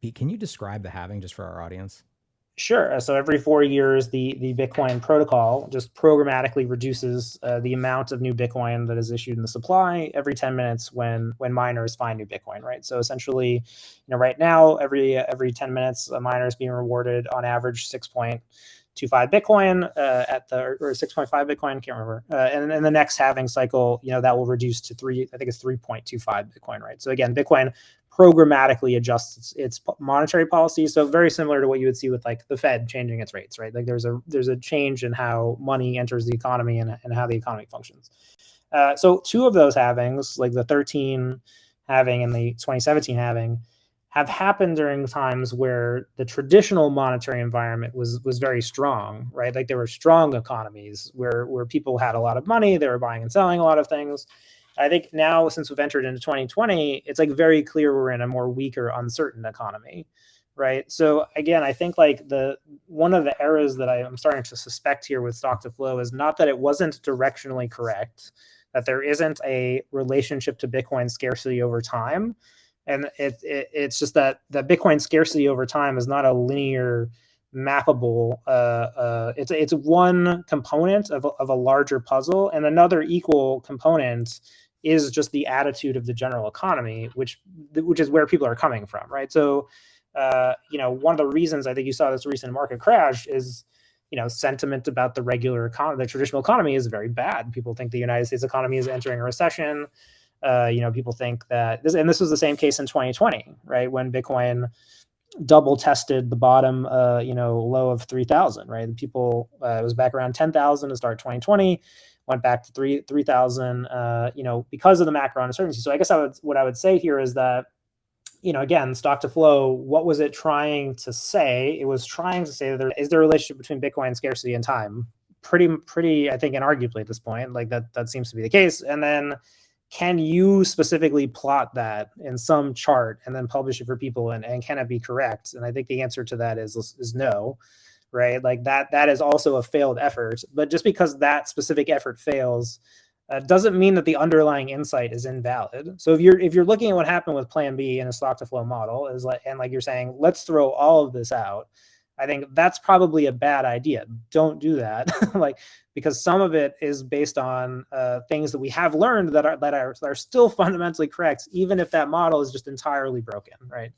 Pete, can you describe the halving just for our audience? Sure. So every 4 years, the Bitcoin protocol just programmatically reduces the amount of new Bitcoin that is issued in the supply every 10 minutes when miners find new Bitcoin, right? So essentially, right now, every 10 minutes, a miner is being rewarded on average 6.25 Bitcoin at the or 6.5 Bitcoin, can't remember. And in the next halving cycle, that will reduce to I think it's 3.25 Bitcoin, right? So again, Bitcoin programmatically adjusts its monetary policy. So very similar to what you would see with like the Fed changing its rates, right? Like there's a change in how money enters the economy and how the economy functions. So two of those halvings, like the 13 halving and the 2017 halving, have happened during times where the traditional monetary environment was very strong, right? Like there were strong economies where people had a lot of money, they were buying and selling a lot of things. I think now, since we've entered into 2020, it's like very clear we're in a more weaker, uncertain economy, right? So again, I think like one of the errors that I'm starting to suspect here with stock to flow is not that it wasn't directionally correct, that there isn't a relationship to Bitcoin scarcity over time, and it's just that Bitcoin scarcity over time is not a linear mappable. It's one component of a larger puzzle, and another equal component is just the attitude of the general economy, which is where people are coming from, right? So, one of the reasons I think you saw this recent market crash is, sentiment about the regular economy, the traditional economy, is very bad. People think the United States economy is entering a recession. People think that this was the same case in 2020, right, when Bitcoin double tested the bottom, low of 3,000, right? People, it was back around 10,000 to start 2020, went back to 3,000, because of the macro uncertainty. So I guess what I would say here is that, again, stock to flow, what was it trying to say? It was trying to say that there is a relationship between Bitcoin scarcity and time. Pretty, I think, inarguably at this point, like that seems to be the case. And then, can you specifically plot that in some chart and then publish it for people, and can it be correct? And I think the answer to that is no, right? Like that is also a failed effort. But just because that specific effort fails doesn't mean that the underlying insight is invalid. So if you're looking at what happened with Plan B in a stock to flow model, is like, and like you're saying, let's throw all of this out, I think that's probably a bad idea. Don't do that. Like, because some of it is based on things that we have learned that are still fundamentally correct, even if that model is just entirely broken, right?